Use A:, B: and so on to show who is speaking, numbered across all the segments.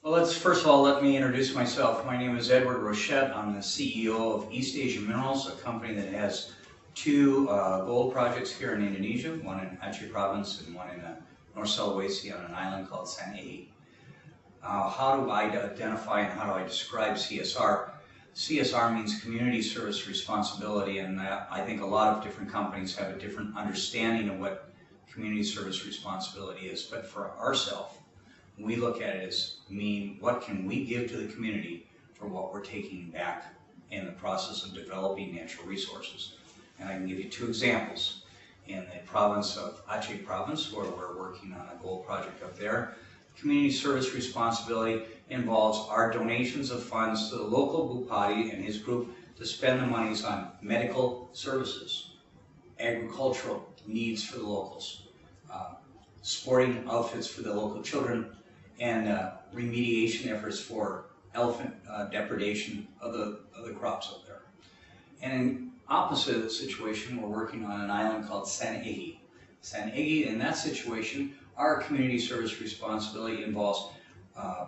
A: Well, first of all, let me introduce myself. My name is Edward Rochette. I'm the CEO of East Asia Minerals, a company that has two gold projects here in Indonesia, one in Aceh province and one in North Sulawesi on an island called Sangihe. How do I identify and how do I describe CSR? CSR means community service responsibility, and I think a lot of different companies have a different understanding of what community service responsibility is. But for ourselves, we look at it as what can we give to the community for what we're taking back in the process of developing natural resources. And I can give you two examples. In the province of Aceh province, where we're working on a gold project up there, community service responsibility involves our donations of funds to the local Bupati and his group to spend the monies on medical services, agricultural needs for the locals, sporting outfits for the local children, and remediation efforts for elephant depredation of the crops up there. And in opposite of the situation, we're working on an island called Sangihe. Sangihe, in that situation, our community service responsibility involves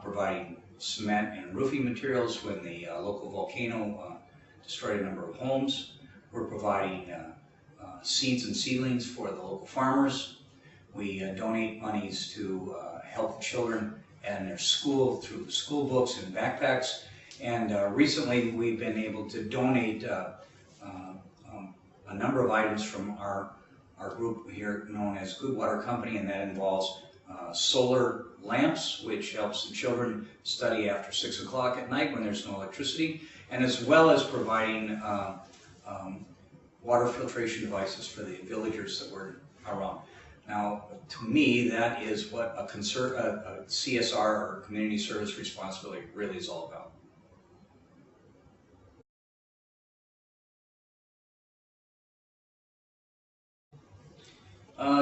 A: providing cement and roofing materials when the local volcano destroyed a number of homes. We're providing seeds and seedlings for the local farmers. We donate monies to help the children and their school through the school books and backpacks. And recently we've been able to donate a number of items from our group here known as Good Water Company, and that involves solar lamps, which helps the children study after 6 o'clock at night when there's no electricity, and as well as providing water filtration devices for the villagers that were around. Now, to me, that is what a CSR, or community service responsibility, really is all about.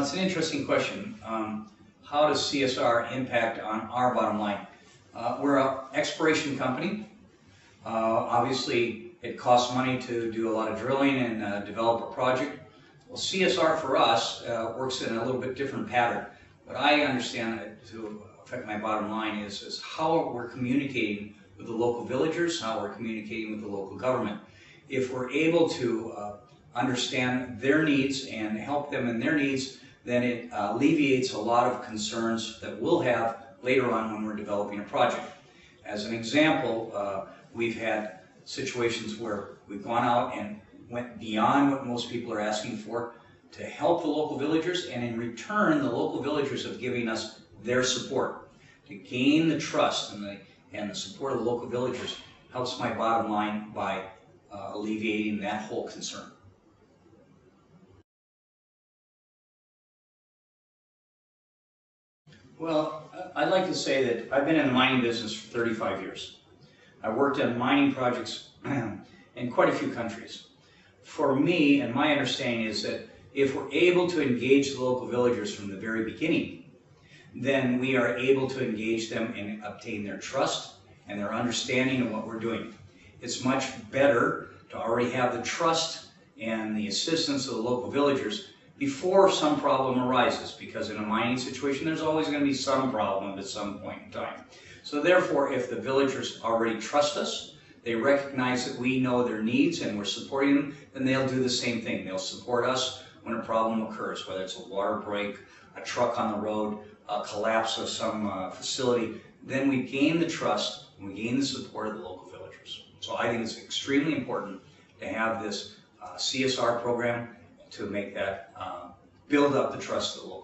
A: It's an interesting question. How does CSR impact on our bottom line? We're an exploration company. Obviously, it costs money to do a lot of drilling and develop a project. Well, CSR for us works in a little bit different pattern. What I understand to affect my bottom line is how we're communicating with the local villagers, how we're communicating with the local government. If we're able to understand their needs and help them in their needs, then it alleviates a lot of concerns that we'll have later on when we're developing a project. As an example, we've had situations where we've gone out and went beyond what most people are asking for to help the local villagers, and in return the local villagers have given us their support. To gain the trust and the support of the local villagers helps my bottom line by alleviating that whole concern. Well, I'd like to say that I've been in the mining business for 35 years. I've worked on mining projects in quite a few countries. For me, and my understanding is that if we're able to engage the local villagers from the very beginning, then we are able to engage them and obtain their trust and their understanding of what we're doing. It's much better to already have the trust and the assistance of the local villagers before some problem arises, because in a mining situation there's always going to be some problem at some point in time. So therefore, if the villagers already trust us, they recognize that we know their needs and we're supporting them, then they'll do the same thing. They'll support us when a problem occurs, whether it's a water break, a truck on the road, a collapse of some facility. Then we gain the trust and we gain the support of the local villagers. So I think it's extremely important to have this CSR program to make that build up the trust of the local